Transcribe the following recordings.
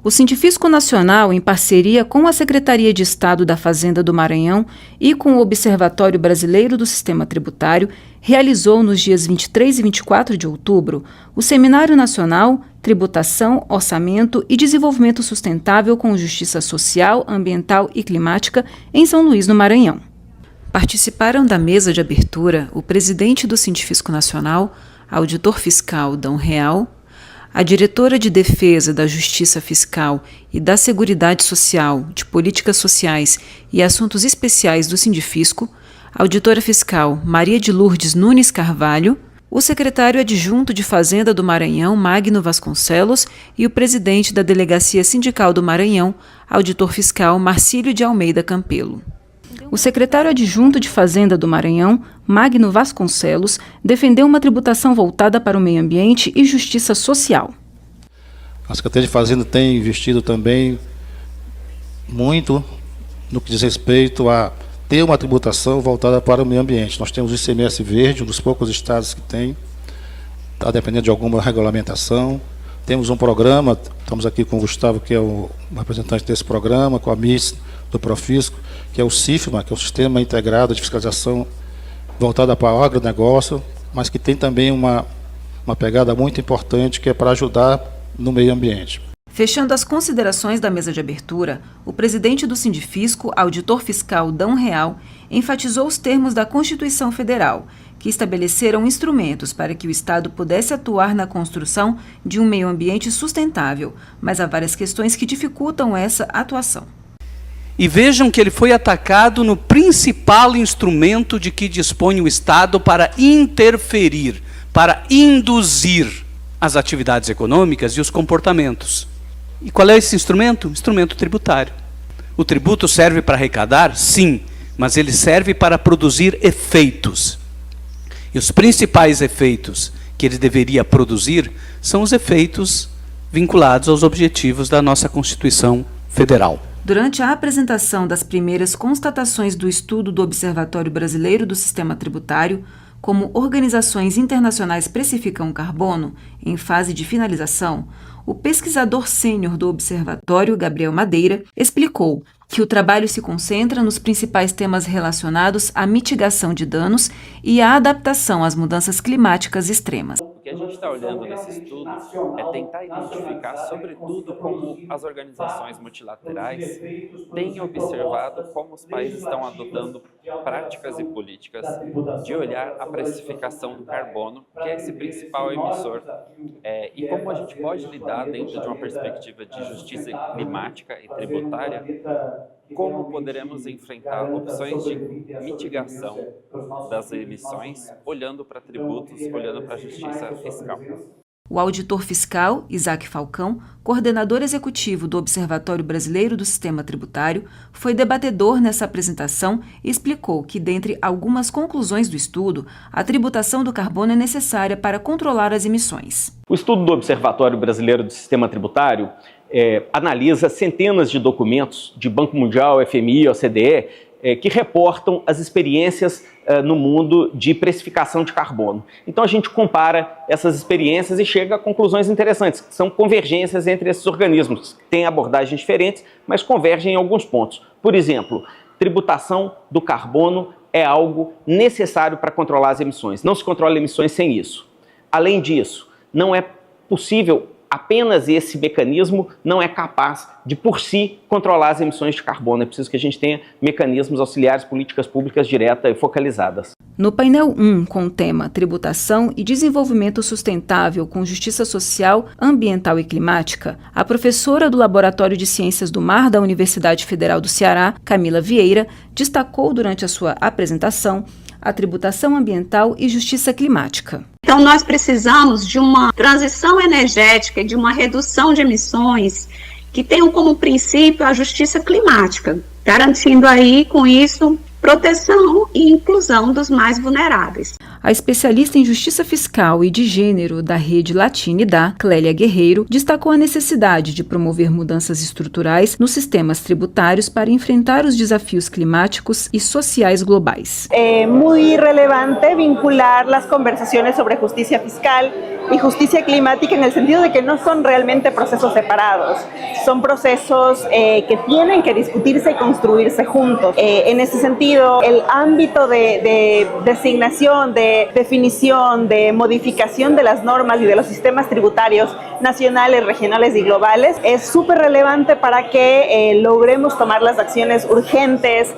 O Sindifisco Nacional, em parceria com a Secretaria de Estado da Fazenda do Maranhão e com o Observatório Brasileiro do Sistema Tributário, realizou nos dias 23 e 24 de outubro o Seminário Nacional Tributação, Orçamento e Desenvolvimento Sustentável com Justiça Social, Ambiental e Climática em São Luís, no Maranhão. Participaram da mesa de abertura o presidente do Sindifisco Nacional, auditor fiscal D. Real, a diretora de Defesa da Justiça Fiscal e da Seguridade Social, de Políticas Sociais e Assuntos Especiais do Sindifisco, a auditora fiscal Maria de Lourdes Nunes Carvalho, o secretário adjunto de Fazenda do Maranhão, Magno Vasconcelos, e o presidente da Delegacia Sindical do Maranhão, auditor fiscal Marcílio de Almeida Campelo. O secretário adjunto de Fazenda do Maranhão, Magno Vasconcelos, defendeu uma tributação voltada para o meio ambiente e justiça social. A Secretaria de Fazenda tem investido também muito no que diz respeito a ter uma tributação voltada para o meio ambiente. Nós temos o ICMS verde, um dos poucos estados que tem, está dependendo de alguma regulamentação. Temos um programa, estamos aqui com o Gustavo, que é o representante desse programa, com a Miss do Profisco, que é o CIFMA, que é o Sistema Integrado de Fiscalização voltada para o agronegócio, mas que tem também uma pegada muito importante, que é para ajudar no meio ambiente. Fechando as considerações da mesa de abertura, o presidente do Sindifisco, auditor fiscal D. Real, enfatizou os termos da Constituição Federal, que estabeleceram instrumentos para que o Estado pudesse atuar na construção de um meio ambiente sustentável, mas há várias questões que dificultam essa atuação. E vejam que ele foi atacado no principal instrumento de que dispõe o Estado para interferir, para induzir as atividades econômicas e os comportamentos. E qual é esse instrumento? Instrumento tributário. O tributo serve para arrecadar? Sim, mas ele serve para produzir efeitos. E os principais efeitos que ele deveria produzir são os efeitos vinculados aos objetivos da nossa Constituição Federal. Durante a apresentação das primeiras constatações do estudo do Observatório Brasileiro do Sistema Tributário, como organizações internacionais precificam o carbono, em fase de finalização, o pesquisador sênior do Observatório, Gabriel Madeira, explicou que o trabalho se concentra nos principais temas relacionados à mitigação de danos e à adaptação às mudanças climáticas extremas. O que a gente está olhando nesse estudo é tentar identificar, sobretudo, como as organizações multilaterais têm observado como os países estão adotando práticas e políticas de olhar a precificação do carbono, que é esse principal emissor, e como a gente pode lidar dentro de uma perspectiva de justiça climática e tributária, como poderemos enfrentar opções de mitigação das emissões, olhando para tributos, olhando para a justiça fiscal. O auditor fiscal, Isaac Falcão, coordenador executivo do Observatório Brasileiro do Sistema Tributário, foi debatedor nessa apresentação e explicou que, dentre algumas conclusões do estudo, a tributação do carbono é necessária para controlar as emissões. O estudo do Observatório Brasileiro do Sistema Tributário analisa centenas de documentos de Banco Mundial, FMI, OCDE, que reportam as experiências no mundo de precificação de carbono. Então a gente compara essas experiências e chega a conclusões interessantes, que são convergências entre esses organismos, que têm abordagens diferentes, mas convergem em alguns pontos. Por exemplo, tributação do carbono é algo necessário para controlar as emissões. Não se controla emissões sem isso. Além disso, não é possível, apenas esse mecanismo não é capaz de, por si, controlar as emissões de carbono. É preciso que a gente tenha mecanismos auxiliares, políticas públicas diretas e focalizadas. No painel 1, com o tema Tributação e Desenvolvimento Sustentável com Justiça Social, Ambiental e Climática, a professora do Laboratório de Ciências do Mar da Universidade Federal do Ceará, Camila Vieira, destacou durante a sua apresentação a tributação ambiental e justiça climática. Então, nós precisamos de uma transição energética, de uma redução de emissões que tenham como princípio a justiça climática, garantindo aí, com isso, proteção e inclusão dos mais vulneráveis. a especialista em justiça fiscal e de gênero da Rede Latinidad, Clélia Guerreiro, destacou a necessidade de promover mudanças estruturais nos sistemas tributários para enfrentar os desafios climáticos e sociais globais. É muito relevante vincular as conversações sobre justiça fiscal y justicia climática en el sentido de que no son realmente procesos separados, son procesos que tienen que discutirse y construirse juntos. En ese sentido, el ámbito de designación, de definición, de modificación de las normas y de los sistemas tributarios nacionales, regionales y globales es súper relevante para que logremos tomar las acciones urgentes,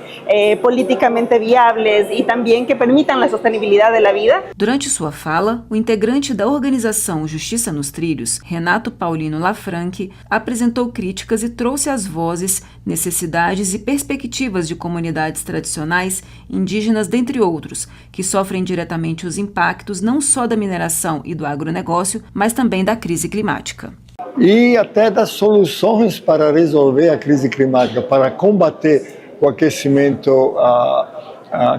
políticamente viables y también que permitan la sostenibilidad de la vida. Durante sua fala, o integrante da organização Justiça nos Trilhos, Renato Paulino Lafranchi, apresentou críticas e trouxe às vozes necessidades e perspectivas de comunidades tradicionais, indígenas, dentre outros, que sofrem diretamente os impactos não só da mineração e do agronegócio, mas também da crise climática. E até das soluções para resolver a crise climática, para combater o aquecimento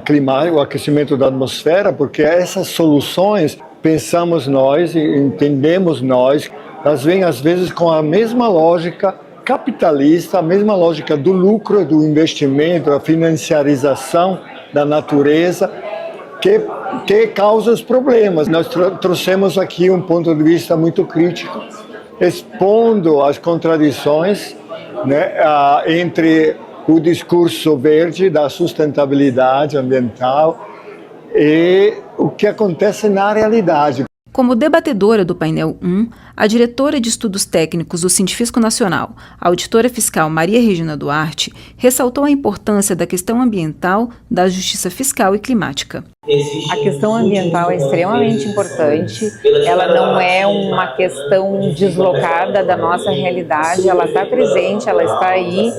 climático, o aquecimento da atmosfera, porque essas soluções, pensamos nós e entendemos nós, elas vêm às vezes com a mesma lógica capitalista, a mesma lógica do lucro, do investimento, a financiarização da natureza, que causa os problemas. Nós trouxemos aqui um ponto de vista muito crítico, expondo as contradições, né, entre o discurso verde da sustentabilidade ambiental e o que acontece na realidade. Como debatedora do painel 1, a diretora de estudos técnicos do Sindifisco Nacional, a auditora fiscal Maria Regina Duarte, ressaltou a importância da questão ambiental, da justiça fiscal e climática. A questão ambiental é extremamente importante, ela não é uma questão deslocada da nossa realidade, ela está presente, ela está aí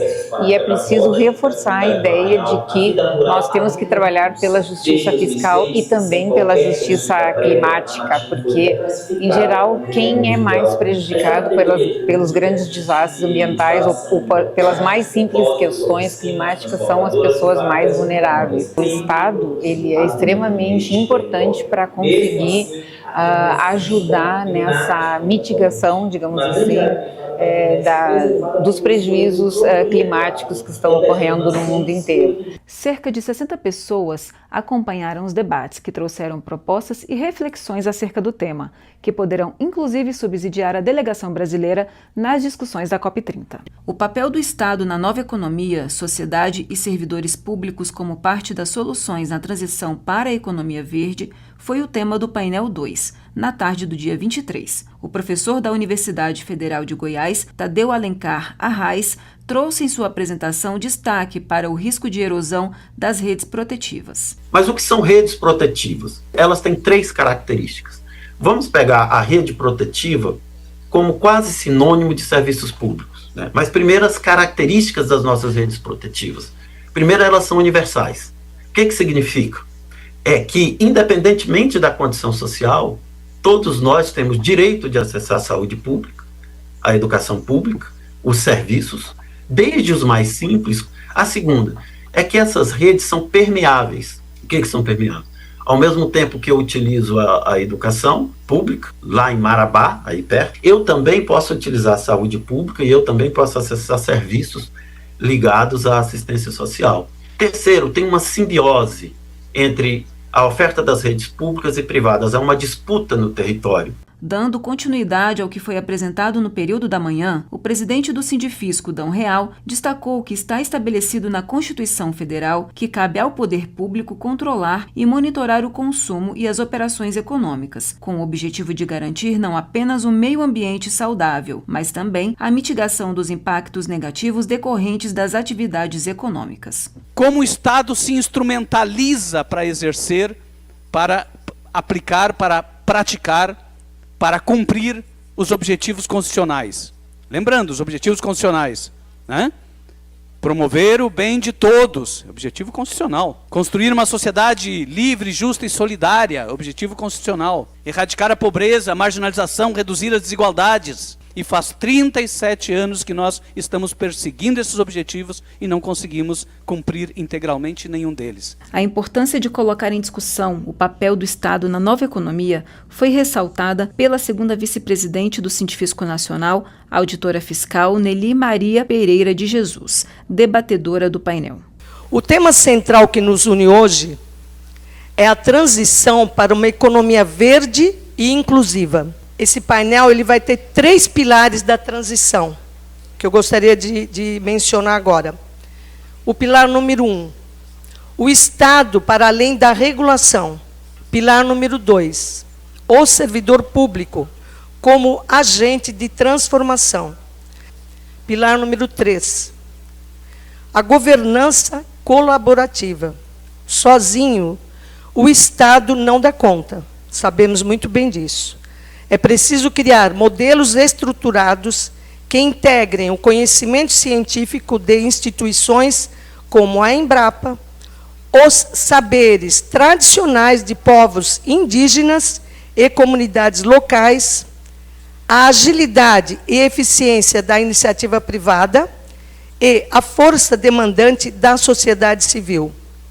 e é preciso reforçar a ideia de que nós temos que trabalhar pela justiça fiscal e também pela justiça climática, porque, em geral, quem é mais prejudicado pelos grandes desastres ambientais ou pelas mais simples questões climáticas são as pessoas mais vulneráveis. O Estado, ele é extremamente importante para conseguir ajudar nessa mitigação, digamos assim, dos prejuízos climáticos que estão ocorrendo no mundo inteiro. Cerca de 60 pessoas acompanharam os debates que trouxeram propostas e reflexões acerca do tema, que poderão inclusive subsidiar a delegação brasileira nas discussões da COP30. O papel do Estado na nova economia, sociedade e servidores públicos como parte das soluções na transição para a economia verde foi o tema do painel 2, na tarde do dia 23. O professor da Universidade Federal de Goiás, Tadeu Alencar Arraes, trouxe em sua apresentação destaque para o risco de erosão das redes protetivas. Mas o que são redes protetivas? Elas têm 3 características. Vamos pegar a rede protetiva como quase sinônimo de serviços públicos, né? Mas primeiro as características das nossas redes protetivas. Primeiro, elas são universais. O que significa? É que, independentemente da condição social, todos nós temos direito de acessar a saúde pública, a educação pública, os serviços, desde os mais simples. A segunda é que essas redes são permeáveis. O que são permeáveis? Ao mesmo tempo que eu utilizo a educação pública, lá em Marabá, aí perto, eu também posso utilizar a saúde pública e eu também posso acessar serviços ligados à assistência social. Terceiro, tem uma simbiose entre a oferta das redes públicas e privadas, é uma disputa no território. Dando continuidade ao que foi apresentado no período da manhã, o presidente do Sindifisco, Dão Real, destacou que está estabelecido na Constituição Federal que cabe ao poder público controlar e monitorar o consumo e as operações econômicas, com o objetivo de garantir não apenas um meio ambiente saudável, mas também a mitigação dos impactos negativos decorrentes das atividades econômicas. Como o Estado se instrumentaliza para exercer, para aplicar, para praticar, para cumprir os objetivos constitucionais. Lembrando, os objetivos constitucionais, né? Promover o bem de todos, objetivo constitucional. Construir uma sociedade livre, justa e solidária, objetivo constitucional. Erradicar a pobreza, a marginalização, reduzir as desigualdades. E faz 37 anos que nós estamos perseguindo esses objetivos e não conseguimos cumprir integralmente nenhum deles. A importância de colocar em discussão o papel do Estado na nova economia foi ressaltada pela segunda vice-presidente do Sindifisco Nacional, a auditora fiscal Nelly Maria Pereira de Jesus, debatedora do painel. O tema central que nos une hoje é a transição para uma economia verde e inclusiva. Esse painel ele vai ter 3 pilares da transição, que eu gostaria de mencionar agora. O pilar número 1, o Estado para além da regulação. Pilar número 2, o servidor público como agente de transformação. Pilar número 3, a governança colaborativa. Sozinho, o Estado não dá conta, sabemos muito bem disso. É preciso criar modelos estruturados que integrem o conhecimento científico de instituições como a Embrapa, os saberes tradicionais de povos indígenas e comunidades locais, a agilidade e eficiência da iniciativa privada e a força demandante da sociedade civil.